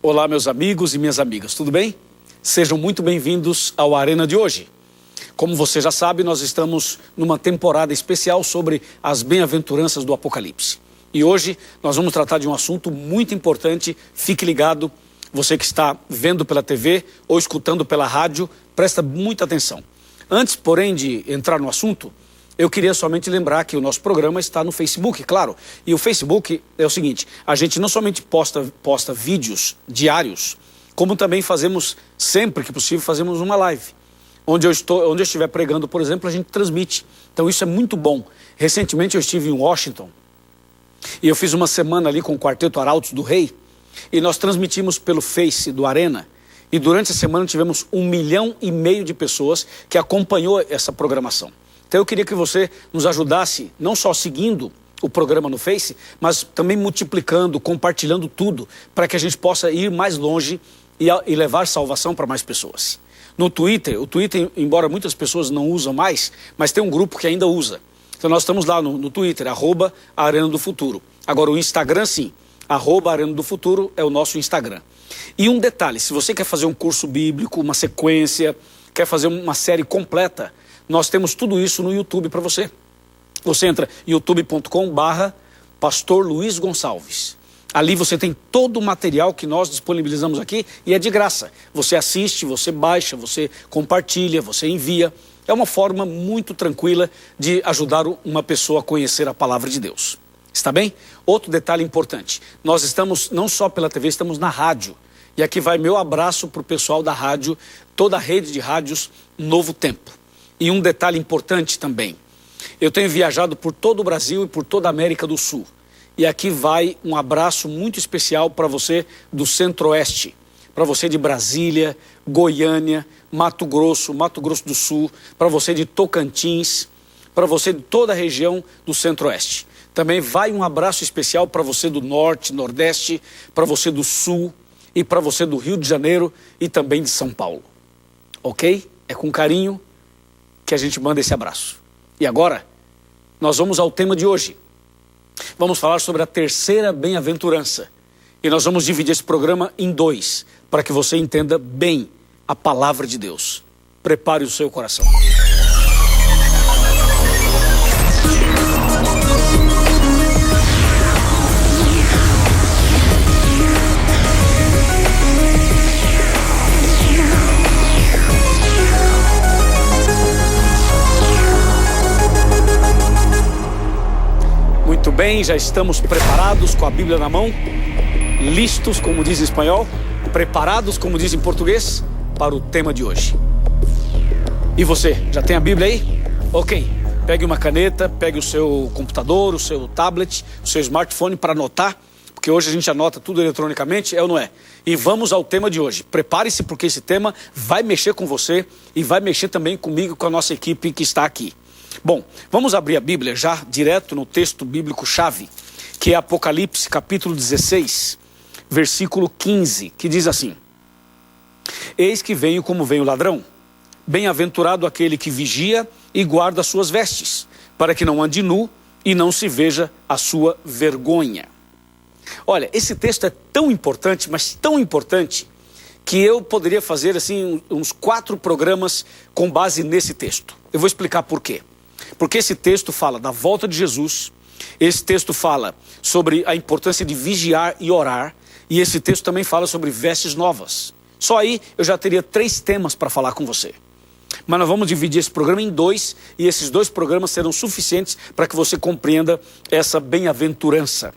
Olá, meus amigos e minhas amigas, tudo bem? Sejam muito bem-vindos ao Arena de hoje. Como você já sabe, nós estamos numa temporada especial sobre as bem-aventuranças do Apocalipse. E hoje nós vamos tratar de um assunto muito importante. Fique ligado, você que está vendo pela TV ou escutando pela rádio, presta muita atenção. Antes, porém, de entrar no assunto, eu queria somente lembrar que o nosso programa está no Facebook, claro. E o Facebook é o seguinte, a gente não somente posta vídeos diários, como também fazemos, sempre que possível, fazemos uma live. Onde eu estiver pregando, por exemplo, a gente transmite. Então isso é muito bom. Recentemente eu estive em Washington e eu fiz uma semana ali com o Quarteto Arautos do Rei e nós transmitimos pelo Face do Arena. E durante a semana tivemos 1,5 milhão de pessoas que acompanhou essa programação. Então eu queria que você nos ajudasse, não só seguindo o programa no Face, mas também multiplicando, compartilhando tudo, para que a gente possa ir mais longe e levar salvação para mais pessoas. No Twitter, o Twitter, embora muitas pessoas não usam mais, mas tem um grupo que ainda usa. Então nós estamos lá no Twitter, @Arena do Futuro. Agora o Instagram sim, @Arena do Futuro é o nosso Instagram. E um detalhe, se você quer fazer um curso bíblico, uma sequência, quer fazer uma série completa, nós temos tudo isso no YouTube para você. Você entra youtube.com/Pastor Luiz Gonçalves. Ali você tem todo o material que nós disponibilizamos aqui e é de graça. Você assiste, você baixa, você compartilha, você envia. É uma forma muito tranquila de ajudar uma pessoa a conhecer a palavra de Deus. Está bem? Outro detalhe importante. Nós estamos não só pela TV, estamos na rádio. E aqui vai meu abraço para o pessoal da rádio, toda a rede de rádios Novo Tempo. E um detalhe importante também. Eu tenho viajado por todo o Brasil e por toda a América do Sul. E aqui vai um abraço muito especial para você do Centro-Oeste. Para você de Brasília, Goiânia, Mato Grosso do Sul. Para você de Tocantins. Para você de toda a região do Centro-Oeste. Também vai um abraço especial para você do Norte, Nordeste. Para você do Sul. E para você do Rio de Janeiro e também de São Paulo. Ok? É com carinho que a gente manda esse abraço. E agora, nós vamos ao tema de hoje. Vamos falar sobre a terceira bem-aventurança. E nós vamos dividir esse programa em 2, para que você entenda bem a palavra de Deus. Prepare o seu coração. Muito bem, já estamos preparados com a Bíblia na mão, listos, como diz em espanhol, preparados, como diz em português, para o tema de hoje. E você, já tem a Bíblia aí? Ok, pegue uma caneta, pegue o seu computador, o seu tablet, o seu smartphone para anotar, porque hoje a gente anota tudo eletronicamente, é ou não é? E vamos ao tema de hoje. Prepare-se porque esse tema vai mexer com você e vai mexer também comigo, com a nossa equipe que está aqui. Bom, vamos abrir a Bíblia já direto no texto bíblico-chave, que é Apocalipse capítulo 16, versículo 15, que diz assim: Eis que venho como vem o ladrão, bem-aventurado aquele que vigia e guarda as suas vestes, para que não ande nu e não se veja a sua vergonha. Olha, esse texto é tão importante, mas tão importante, que eu poderia fazer assim uns 4 programas com base nesse texto. Eu vou explicar por quê. Porque esse texto fala da volta de Jesus, esse texto fala sobre a importância de vigiar e orar, e esse texto também fala sobre vestes novas. Só aí eu já teria 3 temas para falar com você. Mas nós vamos dividir esse programa em 2, e esses 2 programas serão suficientes para que você compreenda essa bem-aventurança.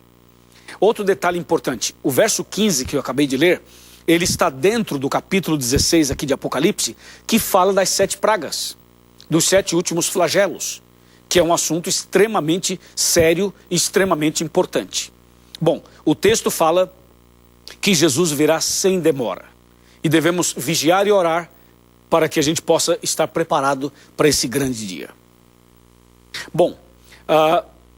Outro detalhe importante, o verso 15 que eu acabei de ler, ele está dentro do capítulo 16 aqui de Apocalipse, que fala das 7 pragas, dos 7 últimos flagelos, que é um assunto extremamente sério e extremamente importante. Bom, o texto fala que Jesus virá sem demora, e devemos vigiar e orar para que a gente possa estar preparado para esse grande dia. Bom,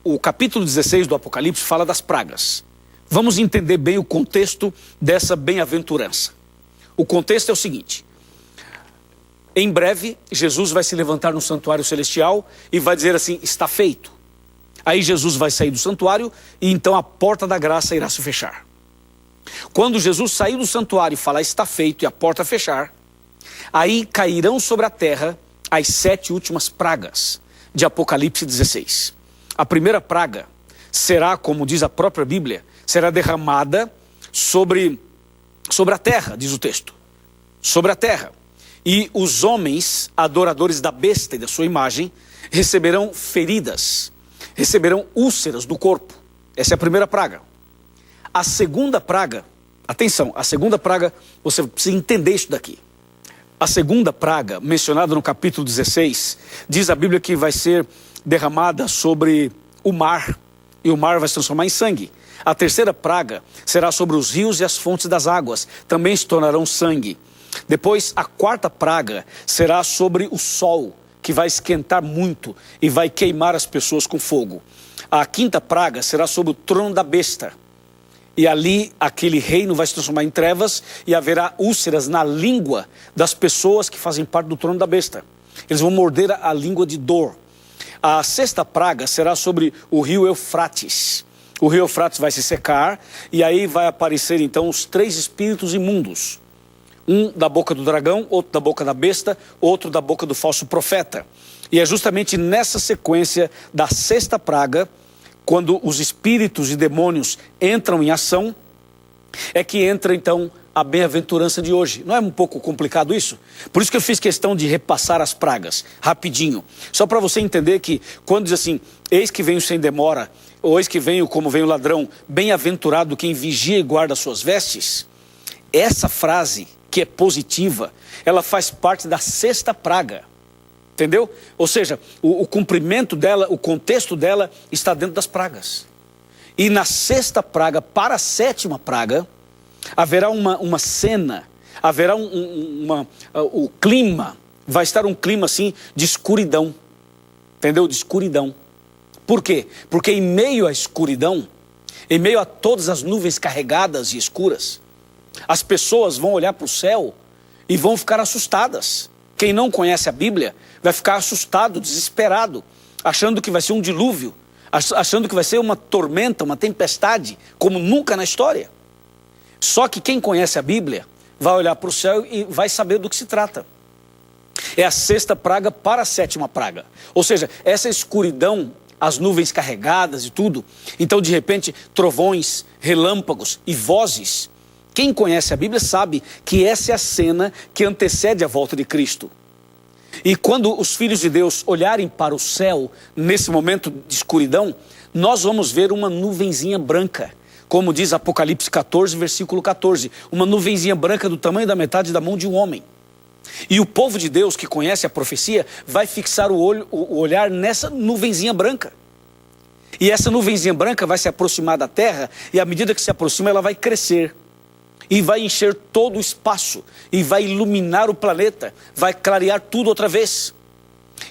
o capítulo 16 do Apocalipse fala das pragas. Vamos entender bem o contexto dessa bem-aventurança. O contexto é o seguinte: em breve, Jesus vai se levantar no santuário celestial e vai dizer assim, está feito. Aí Jesus vai sair do santuário e então a porta da graça irá se fechar. Quando Jesus sair do santuário e falar está feito e a porta fechar, aí cairão sobre a terra as 7 últimas pragas de Apocalipse 16. A primeira praga será, como diz a própria Bíblia, será derramada sobre a terra, diz o texto. Sobre a terra. E os homens, adoradores da besta e da sua imagem, receberão feridas, receberão úlceras do corpo. Essa é a primeira praga. A segunda praga, atenção, a segunda praga, você precisa entender isso daqui. A segunda praga, mencionada no capítulo 16, diz a Bíblia que vai ser derramada sobre o mar, e o mar vai se transformar em sangue. A terceira praga será sobre os rios e as fontes das águas, também se tornarão sangue. Depois, a quarta praga será sobre o sol, que vai esquentar muito e vai queimar as pessoas com fogo. A quinta praga será sobre o trono da besta. E ali, aquele reino vai se transformar em trevas e haverá úlceras na língua das pessoas que fazem parte do trono da besta. Eles vão morder a língua de dor. A sexta praga será sobre o rio Eufrates. O rio Eufrates vai se secar e aí vai aparecer então os 3 espíritos imundos. Um da boca do dragão, outro da boca da besta, outro da boca do falso profeta. E é justamente nessa sequência da sexta praga, quando os espíritos e demônios entram em ação, é que entra então a bem-aventurança de hoje. Não é um pouco complicado isso? Por isso que eu fiz questão de repassar as pragas, rapidinho. Só para você entender que quando diz assim, eis que venho sem demora, ou eis que venho como vem o ladrão, bem-aventurado quem vigia e guarda as suas vestes, essa frase, que é positiva, ela faz parte da sexta praga. Entendeu? Ou seja, o cumprimento dela, o contexto dela está dentro das pragas. E na sexta praga, para a sétima praga, haverá uma cena, haverá o clima, vai estar um clima assim de escuridão. Entendeu? De escuridão. Por quê? Porque em meio à escuridão, em meio a todas as nuvens carregadas e escuras, as pessoas vão olhar para o céu e vão ficar assustadas. Quem não conhece a Bíblia vai ficar assustado, desesperado, achando que vai ser um dilúvio, achando que vai ser uma tormenta, uma tempestade, como nunca na história. Só que quem conhece a Bíblia vai olhar para o céu e vai saber do que se trata. É a sexta praga para a sétima praga. Ou seja, essa escuridão, as nuvens carregadas e tudo, então de repente trovões, relâmpagos e vozes. Quem conhece a Bíblia sabe que essa é a cena que antecede a volta de Cristo. E quando os filhos de Deus olharem para o céu, nesse momento de escuridão, nós vamos ver uma nuvenzinha branca, como diz Apocalipse 14, versículo 14, uma nuvenzinha branca do tamanho da metade da mão de um homem. E o povo de Deus que conhece a profecia vai fixar o olhar nessa nuvenzinha branca. E essa nuvenzinha branca vai se aproximar da terra e à medida que se aproxima ela vai crescer. E vai encher todo o espaço, e vai iluminar o planeta, vai clarear tudo outra vez.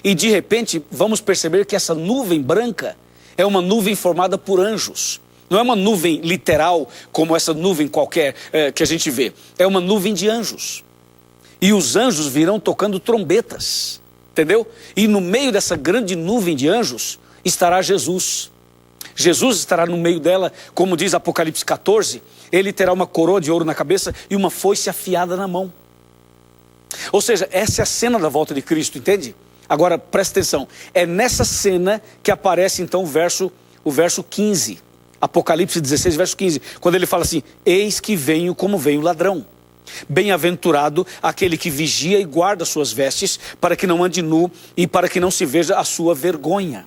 E de repente vamos perceber que essa nuvem branca é uma nuvem formada por anjos. Não é uma nuvem literal como essa nuvem qualquer que a gente vê. É uma nuvem de anjos. E os anjos virão tocando trombetas, entendeu? E no meio dessa grande nuvem de anjos estará Jesus. Jesus estará no meio dela, como diz Apocalipse 14, ele terá uma coroa de ouro na cabeça e uma foice afiada na mão. Ou seja, essa é a cena da volta de Cristo, entende? Agora, presta atenção, é nessa cena que aparece então o verso 15, Apocalipse 16, verso 15, quando ele fala assim, eis que venho como vem o ladrão. Bem-aventurado aquele que vigia e guarda suas vestes, para que não ande nu e para que não se veja a sua vergonha.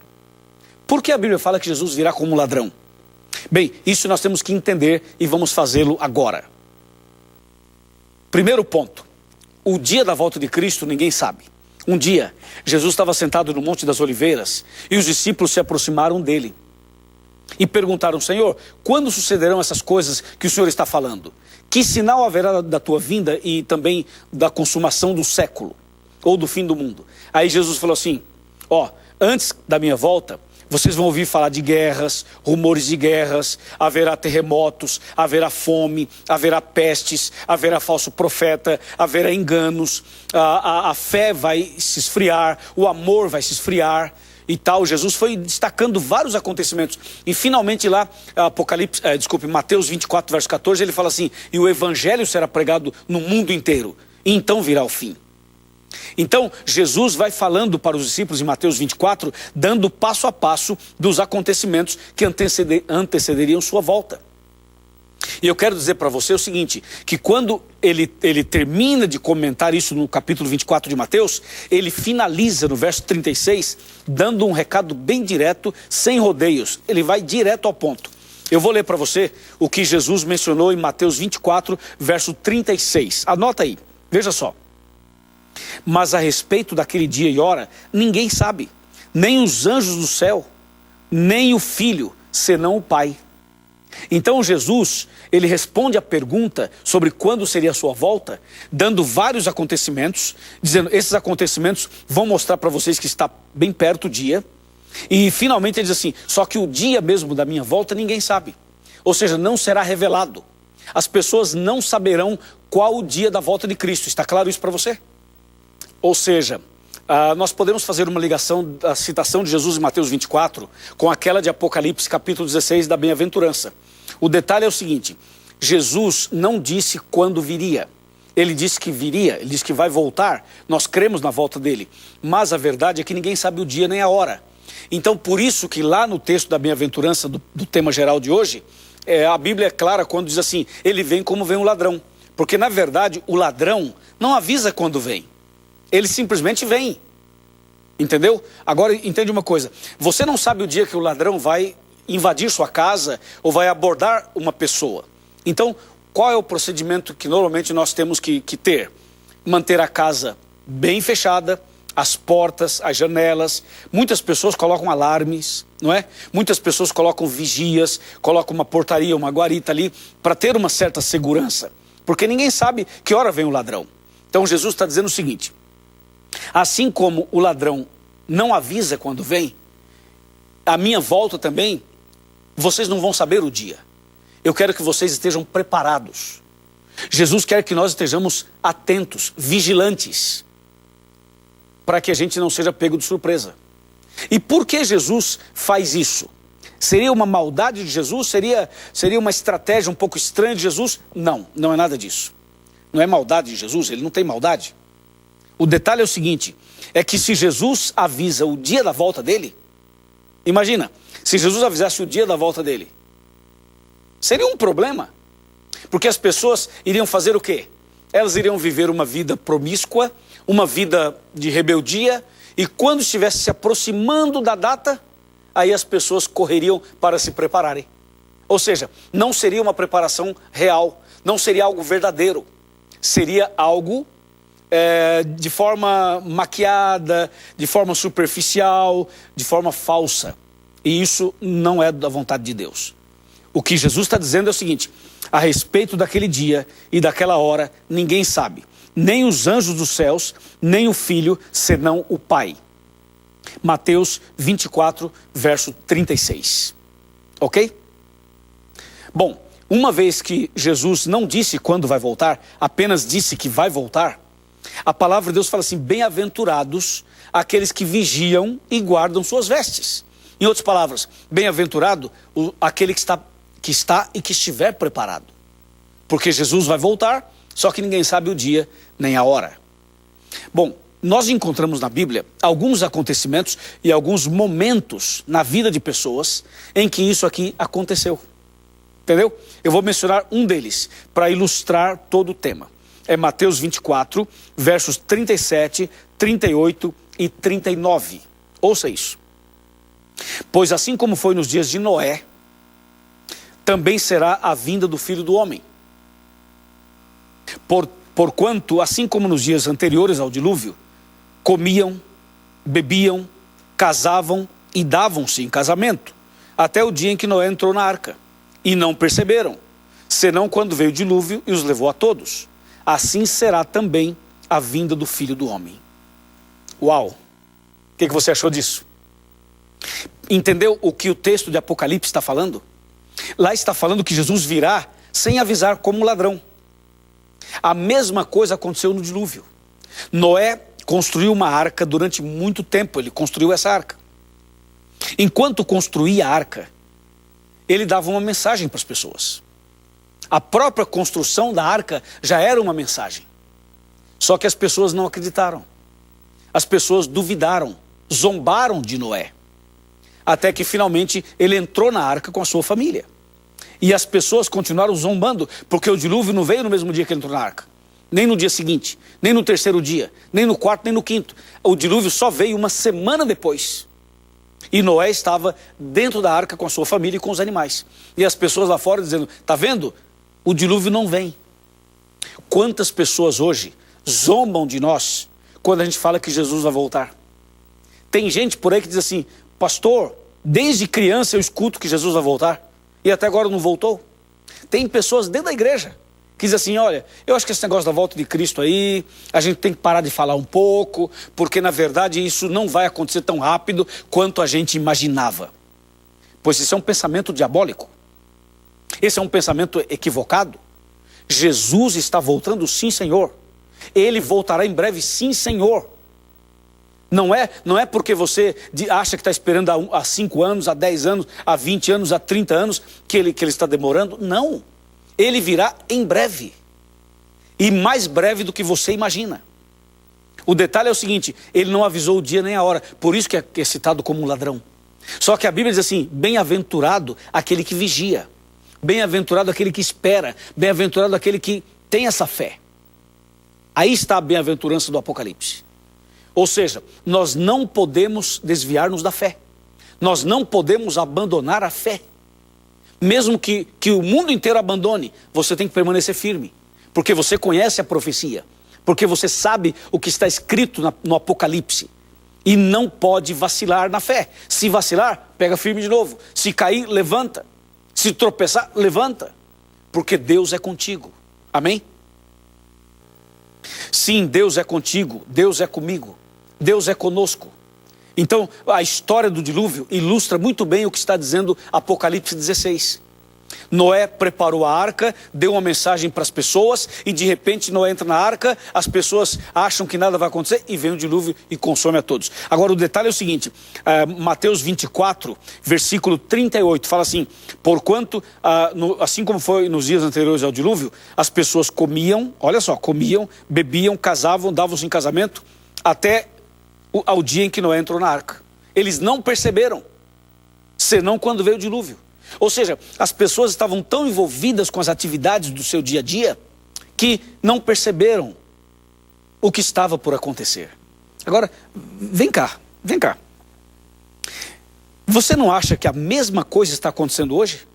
Por que a Bíblia fala que Jesus virá como ladrão? Bem, isso nós temos que entender e vamos fazê-lo agora. Primeiro ponto, o dia da volta de Cristo ninguém sabe. Um dia, Jesus estava sentado no Monte das Oliveiras e os discípulos se aproximaram dele. E perguntaram, Senhor, quando sucederão essas coisas que o Senhor está falando? Que sinal haverá da tua vinda e também da consumação do século? Ou do fim do mundo? Aí Jesus falou assim, antes da minha volta, vocês vão ouvir falar de guerras, rumores de guerras, haverá terremotos, haverá fome, haverá pestes, haverá falso profeta, haverá enganos, a fé vai se esfriar, o amor vai se esfriar. e tal. Jesus foi destacando vários acontecimentos. E finalmente lá, Mateus 24, verso 14, ele fala assim: e o evangelho será pregado no mundo inteiro, e então virá o fim. Então, Jesus vai falando para os discípulos em Mateus 24, dando passo a passo dos acontecimentos que antecederiam sua volta. E eu quero dizer para você o seguinte, que quando ele termina de comentar isso no capítulo 24 de Mateus, ele finaliza no verso 36, dando um recado bem direto, sem rodeios. Ele vai direto ao ponto. Eu vou ler para você o que Jesus mencionou em Mateus 24, verso 36. Anota aí, veja só. Mas a respeito daquele dia e hora, ninguém sabe, nem os anjos do céu, nem o Filho, senão o Pai. Então Jesus, ele responde à pergunta sobre quando seria a sua volta, dando vários acontecimentos, dizendo, esses acontecimentos vão mostrar para vocês que está bem perto o dia, e finalmente ele diz assim, só que o dia mesmo da minha volta ninguém sabe, ou seja, não será revelado. As pessoas não saberão qual o dia da volta de Cristo, está claro isso para você? Ou seja, nós podemos fazer uma ligação da citação de Jesus em Mateus 24 com aquela de Apocalipse capítulo 16 da bem-aventurança. O detalhe é o seguinte, Jesus não disse quando viria, ele disse que viria, ele disse que vai voltar, nós cremos na volta dele, mas a verdade é que ninguém sabe o dia nem a hora. Então por isso que lá no texto da bem-aventurança do tema geral de hoje, a Bíblia é clara quando diz assim, ele vem como vem o ladrão, porque na verdade o ladrão não avisa quando vem. Ele simplesmente vem, entendeu? Agora entende uma coisa, você não sabe o dia que o ladrão vai invadir sua casa ou vai abordar uma pessoa. Então, qual é o procedimento que normalmente nós temos que ter? Manter a casa bem fechada, as portas, as janelas. Muitas pessoas colocam alarmes, não é? Muitas pessoas colocam vigias, colocam uma portaria, uma guarita ali, para ter uma certa segurança. Porque ninguém sabe que hora vem o ladrão. Então Jesus está dizendo o seguinte, assim como o ladrão não avisa quando vem, a minha volta também, vocês não vão saber o dia. Eu quero que vocês estejam preparados. Jesus quer que nós estejamos atentos, vigilantes, para que a gente não seja pego de surpresa. E por que Jesus faz isso? Seria uma maldade de Jesus? Seria uma estratégia um pouco estranha de Jesus? Não, não é nada disso. Não é maldade de Jesus, ele não tem maldade. O detalhe é o seguinte, é que se Jesus avisa o dia da volta dele, imagina, se Jesus avisasse o dia da volta dele, seria um problema, porque as pessoas iriam fazer o quê? Elas iriam viver uma vida promíscua, uma vida de rebeldia, e quando estivesse se aproximando da data, aí as pessoas correriam para se prepararem. Ou seja, não seria uma preparação real, não seria algo verdadeiro, seria algo de forma maquiada, de forma superficial, de forma falsa. E isso não é da vontade de Deus. O que Jesus está dizendo é o seguinte, a respeito daquele dia e daquela hora, ninguém sabe. Nem os anjos dos céus, nem o Filho, senão o Pai. Mateus 24, verso 36. Ok? Bom, uma vez que Jesus não disse quando vai voltar, apenas disse que vai voltar, a palavra de Deus fala assim, bem-aventurados aqueles que vigiam e guardam suas vestes. Em outras palavras, bem-aventurado aquele que está e que estiver preparado. Porque Jesus vai voltar, só que ninguém sabe o dia nem a hora. Bom, nós encontramos na Bíblia alguns acontecimentos e alguns momentos na vida de pessoas em que isso aqui aconteceu. Entendeu? Eu vou mencionar um deles para ilustrar todo o tema. É Mateus 24, versos 37, 38 e 39. Ouça isso. Pois assim como foi nos dias de Noé, também será a vinda do Filho do Homem. Porquanto, assim como nos dias anteriores ao dilúvio, comiam, bebiam, casavam e davam-se em casamento, até o dia em que Noé entrou na arca. E não perceberam, senão quando veio o dilúvio e os levou a todos. Assim será também a vinda do Filho do Homem. Uau! O que você achou disso? Entendeu o que o texto de Apocalipse está falando? Lá está falando que Jesus virá sem avisar como ladrão. A mesma coisa aconteceu no dilúvio. Noé construiu uma arca durante muito tempo, ele construiu essa arca. Enquanto construía a arca, ele dava uma mensagem para as pessoas. A própria construção da arca já era uma mensagem. Só que as pessoas não acreditaram. As pessoas duvidaram, zombaram de Noé. Até que finalmente ele entrou na arca com a sua família. E as pessoas continuaram zombando, porque o dilúvio não veio no mesmo dia que ele entrou na arca. Nem no dia seguinte, nem no terceiro dia, nem no quarto, nem no quinto. O dilúvio só veio uma semana depois. E Noé estava dentro da arca com a sua família e com os animais. E as pessoas lá fora dizendo, tá vendo? O dilúvio não vem. Quantas pessoas hoje zombam de nós quando a gente fala que Jesus vai voltar? Tem gente por aí que diz assim, pastor, desde criança eu escuto que Jesus vai voltar e até agora não voltou. Tem pessoas dentro da igreja que dizem assim, olha, eu acho que esse negócio da volta de Cristo aí, a gente tem que parar de falar um pouco, porque na verdade isso não vai acontecer tão rápido quanto a gente imaginava. Pois isso é um pensamento diabólico. Esse é um pensamento equivocado. Jesus está voltando, sim, Senhor. Ele voltará em breve, sim, Senhor. Não é porque você acha que está esperando há 5 anos, há 10 anos, há 20 anos, há 30 anos, que ele está demorando. Não. Ele virá em breve. E mais breve do que você imagina. O detalhe é o seguinte, ele não avisou o dia nem a hora. Por isso que é citado como um ladrão. Só que a Bíblia diz assim, bem-aventurado aquele que vigia. Bem-aventurado aquele que espera. Bem-aventurado aquele que tem essa fé. Aí está a bem-aventurança do Apocalipse. Ou seja, nós não podemos desviar-nos da fé. Nós não podemos abandonar a fé. Mesmo que o mundo inteiro abandone, você tem que permanecer firme. Porque você conhece a profecia. Porque você sabe o que está escrito no Apocalipse. E não pode vacilar na fé. Se vacilar, pega firme de novo. Se cair, levanta. Se tropeçar, levanta. Porque Deus é contigo. Amém? Sim, Deus é contigo. Deus é comigo. Deus é conosco. Então, a história do dilúvio ilustra muito bem o que está dizendo Apocalipse 16. Noé preparou a arca, deu uma mensagem para as pessoas e de repente Noé entra na arca, as pessoas acham que nada vai acontecer e vem o dilúvio e consome a todos. Agora o detalhe é o seguinte, Mateus 24, versículo 38, fala assim, porquanto, assim como foi nos dias anteriores ao dilúvio, as pessoas comiam, olha só, comiam, bebiam, casavam, davam-se em casamento, até ao dia em que Noé entrou na arca. Eles não perceberam, senão quando veio o dilúvio. Ou seja, as pessoas estavam tão envolvidas com as atividades do seu dia a dia que não perceberam o que estava por acontecer. Agora, vem cá. Você não acha que a mesma coisa está acontecendo hoje?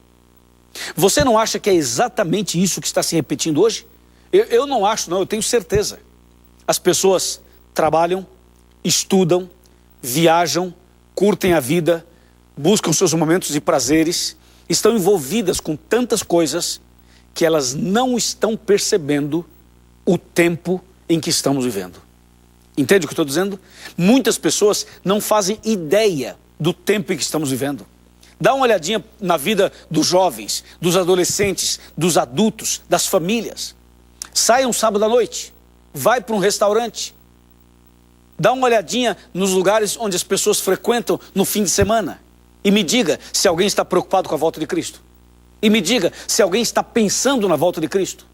Você não acha que é exatamente isso que está se repetindo hoje? Eu não acho, não, eu tenho certeza. As pessoas trabalham, estudam, viajam, curtem a vida, buscam seus momentos de prazeres, estão envolvidas com tantas coisas que elas não estão percebendo o tempo em que estamos vivendo. Entende o que eu estou dizendo? Muitas pessoas não fazem ideia do tempo em que estamos vivendo. Dá uma olhadinha na vida dos jovens, dos adolescentes, dos adultos, das famílias. Sai um sábado à noite, vai para um restaurante. Dá uma olhadinha nos lugares onde as pessoas frequentam no fim de semana. E me diga se alguém está preocupado com a volta de Cristo. E me diga se alguém está pensando na volta de Cristo.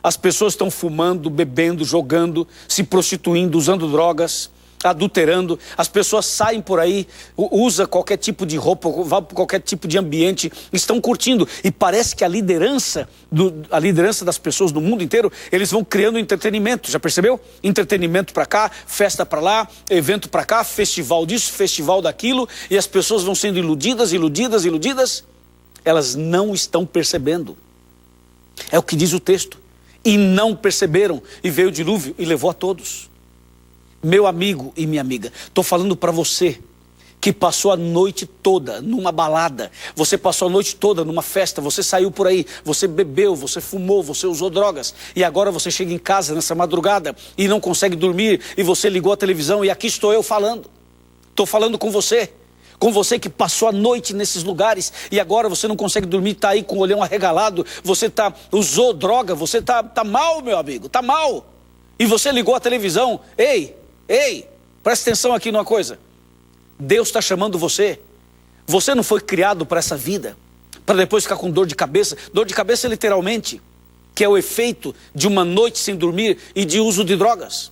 As pessoas estão fumando, bebendo, jogando, se prostituindo, usando drogas, adulterando. As pessoas saem por aí, usam qualquer tipo de roupa, vão para qualquer tipo de ambiente, estão curtindo. E parece que a liderança das pessoas do mundo inteiro, eles vão criando entretenimento, já percebeu? Entretenimento para cá, festa para lá, evento para cá, festival disso, festival daquilo, e as pessoas vão sendo iludidas. Elas não estão percebendo. É o que diz o texto. E não perceberam, e veio o dilúvio e levou a todos. Meu amigo e minha amiga, estou falando para você que passou a noite toda numa balada, você passou a noite toda numa festa, você saiu por aí, você bebeu, você fumou, você usou drogas, e agora você chega em casa nessa madrugada e não consegue dormir, e você ligou a televisão e aqui estou eu falando. Estou falando com você que passou a noite nesses lugares e agora você não consegue dormir, está aí com o olhão arregalado, você usou droga, você está mal, meu amigo, está mal. E você ligou a televisão, ei, presta atenção aqui numa coisa. Deus está chamando você Você não foi criado para essa vida, para depois ficar com dor de cabeça. Dor de cabeça literalmente, que é o efeito de uma noite sem dormir e de uso de drogas.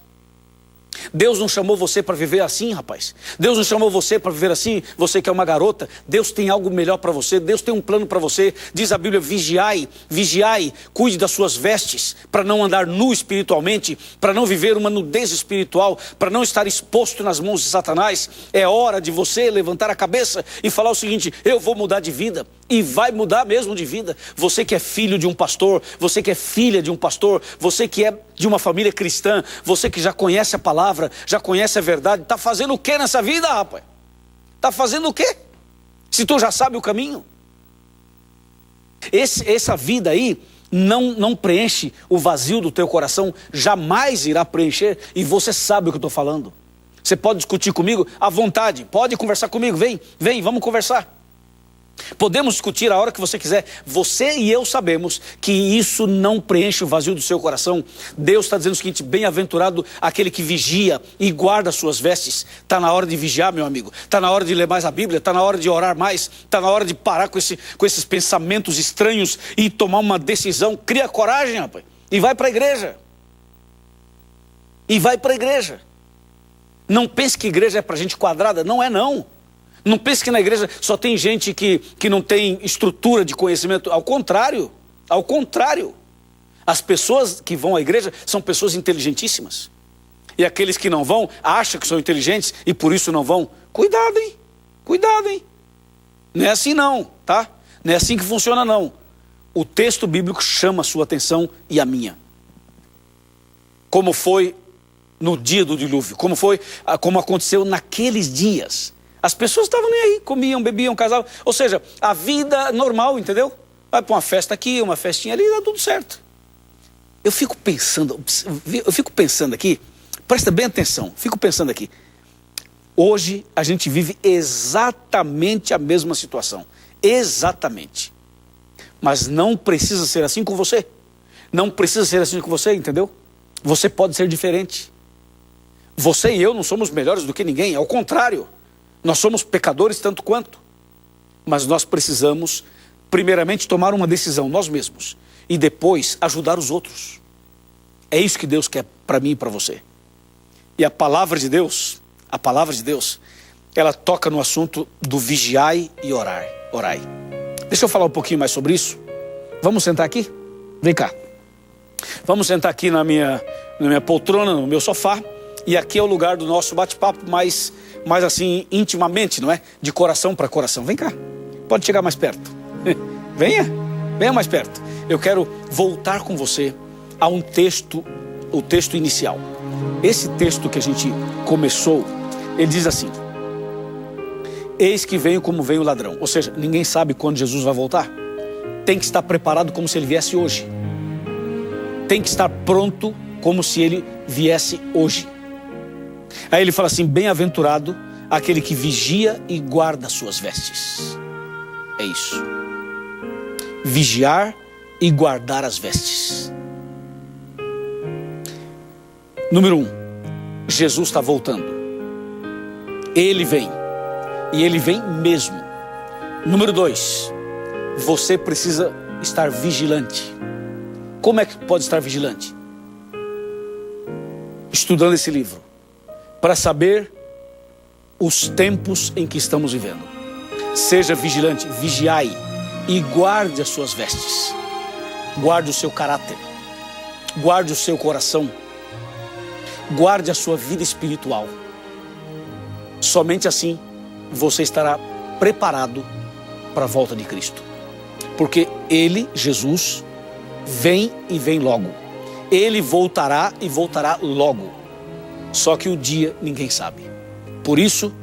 Deus não chamou você para viver assim, rapaz. Deus não chamou você para viver assim, você que é uma garota. Deus tem algo melhor para você, Deus tem um plano para você. Diz a Bíblia, vigiai, vigiai, cuide das suas vestes, para não andar nu espiritualmente, para não viver uma nudez espiritual, para não estar exposto nas mãos de Satanás. É hora de você levantar a cabeça e falar o seguinte: eu vou mudar de vida. E vai mudar mesmo de vida. Você que é filho de um pastor, você que é filha de um pastor, você que é de uma família cristã, você que já conhece a palavra, já conhece a verdade, está fazendo o que nessa vida, rapaz? Está fazendo o quê? Se tu já sabe o caminho. Essa vida aí não preenche o vazio do teu coração, jamais irá preencher, e você sabe o que eu estou falando. Você pode discutir comigo à vontade, pode conversar comigo, vem, vamos conversar. Podemos discutir a hora que você quiser. Você e eu sabemos que isso não preenche o vazio do seu coração. Deus está dizendo o seguinte: bem-aventurado aquele que vigia e guarda as suas vestes. Está na hora de vigiar, meu amigo. Está na hora de ler mais a Bíblia. Está na hora de orar mais. Está na hora de parar com esses pensamentos estranhos e tomar uma decisão. Cria coragem, rapaz, e vai para a igreja. E vai para a igreja. Não pense que igreja é para gente quadrada. Não é, não. Não pense que na igreja só tem gente que não tem estrutura de conhecimento. Ao contrário, ao contrário. As pessoas que vão à igreja são pessoas inteligentíssimas. E aqueles que não vão, acham que são inteligentes e por isso não vão. Cuidado, hein? Cuidado, hein? Não é assim não, tá? Não é assim que funciona não. O texto bíblico chama a sua atenção e a minha. Como foi no dia do dilúvio, como aconteceu naqueles dias. As pessoas estavam nem aí, comiam, bebiam, casavam. Ou seja, a vida normal, entendeu? Vai para uma festa aqui, uma festinha ali, dá tudo certo. Eu fico pensando aqui, presta bem atenção, fico pensando aqui. Hoje a gente vive exatamente a mesma situação. Exatamente. Mas não precisa ser assim com você. Não precisa ser assim com você, entendeu? Você pode ser diferente. Você e eu não somos melhores do que ninguém, ao contrário. Nós somos pecadores tanto quanto. Mas nós precisamos, primeiramente, tomar uma decisão nós mesmos. E depois, ajudar os outros. É isso que Deus quer para mim e para você. E a palavra de Deus, ela toca no assunto do vigiai e orai. Deixa eu falar um pouquinho mais sobre isso. Vamos sentar aqui? Vem cá. Vamos sentar aqui na minha poltrona, no meu sofá. E aqui é o lugar do nosso bate-papo mais assim, intimamente, não é? De coração para coração. Vem cá, pode chegar mais perto. Venha mais perto. Eu quero voltar com você a um texto, o texto inicial. Esse texto que a gente começou, ele diz assim: eis que venho como vem o ladrão. Ou seja, ninguém sabe quando Jesus vai voltar. Tem que estar preparado como se ele viesse hoje. Tem que estar pronto como se ele viesse hoje. Aí ele fala assim: bem-aventurado aquele que vigia e guarda as suas vestes. É isso. Vigiar e guardar as vestes. Número 1, Jesus está voltando. Ele vem. E ele vem mesmo. Número 2, você precisa estar vigilante. Como é que pode estar vigilante? Estudando esse livro, para saber os tempos em que estamos vivendo. Seja vigilante, vigiai e guarde as suas vestes. Guarde o seu caráter. Guarde o seu coração. Guarde a sua vida espiritual. Somente assim você estará preparado para a volta de Cristo. Porque Ele, Jesus, vem e vem logo. Ele voltará e voltará logo. Só que o dia ninguém sabe. Por isso,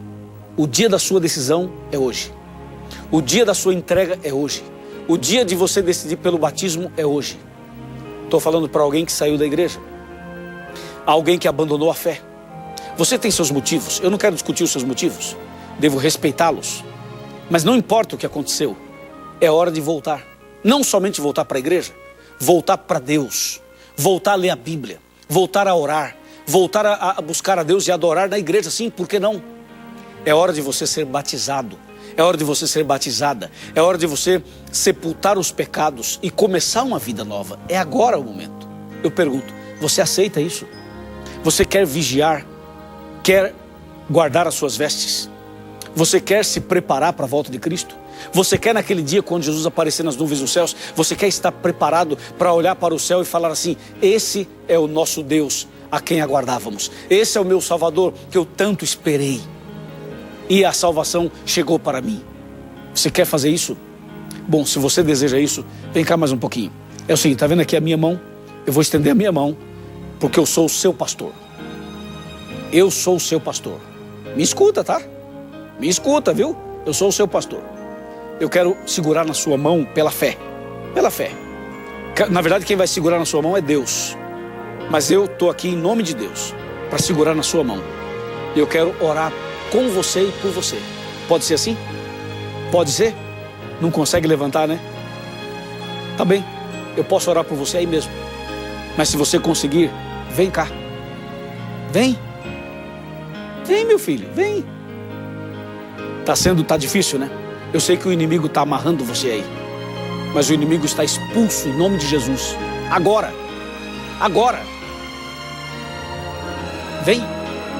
o dia da sua decisão é hoje. O dia da sua entrega é hoje. O dia de você decidir pelo batismo é hoje. Estou falando para alguém que saiu da igreja. Alguém que abandonou a fé. Você tem seus motivos. Eu não quero discutir os seus motivos. Devo respeitá-los. Mas não importa o que aconteceu. É hora de voltar. Não somente voltar para a igreja. Voltar para Deus. Voltar a ler a Bíblia. Voltar a orar. Voltar a buscar a Deus e adorar na igreja. Sim, por que não? É hora de você ser batizado. É hora de você ser batizada. É hora de você sepultar os pecados e começar uma vida nova. É agora o momento. Eu pergunto, você aceita isso? Você quer vigiar? Quer guardar as suas vestes? Você quer se preparar para a volta de Cristo? Você quer naquele dia quando Jesus aparecer nas nuvens dos céus, você quer estar preparado para olhar para o céu e falar assim: esse é o nosso Deus a quem aguardávamos. Esse é o meu Salvador que eu tanto esperei. E a salvação chegou para mim. Você quer fazer isso? Bom, se você deseja isso, vem cá mais um pouquinho. É o seguinte, tá vendo aqui a minha mão? Eu vou estender a minha mão, porque eu sou o seu pastor. Eu sou o seu pastor. Me escuta, tá? Me escuta, viu? Eu sou o seu pastor. Eu quero segurar na sua mão pela fé. Pela fé. Na verdade, quem vai segurar na sua mão é Deus. Mas eu estou aqui em nome de Deus para segurar na sua mão. Eu quero orar com você e por você. Pode ser assim? Pode ser? Não consegue levantar, né? Tá bem. Eu posso orar por você aí mesmo. Mas se você conseguir, vem cá. Vem. Vem, meu filho, vem. Tá difícil, né? Eu sei que o inimigo está amarrando você aí. Mas o inimigo está expulso em nome de Jesus. Agora. Agora. Vem.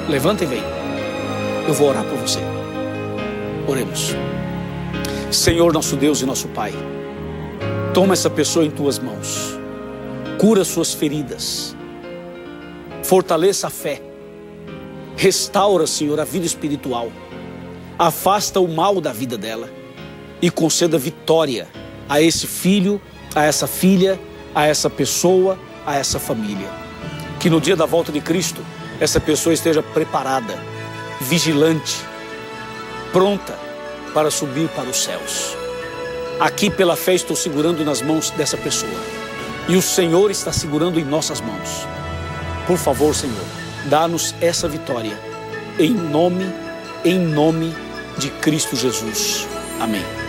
Levanta e vem. Eu vou orar por você. Oremos. Senhor, nosso Deus e nosso Pai, toma essa pessoa em tuas mãos. Cura suas feridas. Fortaleça a fé. Restaura, Senhor, a vida espiritual. Afasta o mal da vida dela e conceda vitória a esse filho, a essa filha, a essa pessoa, a essa família. Que no dia da volta de Cristo, essa pessoa esteja preparada, vigilante, pronta para subir para os céus. Aqui pela fé estou segurando nas mãos dessa pessoa e o Senhor está segurando em nossas mãos. Por favor, Senhor, dá-nos essa vitória em nome de Cristo Jesus. Amém.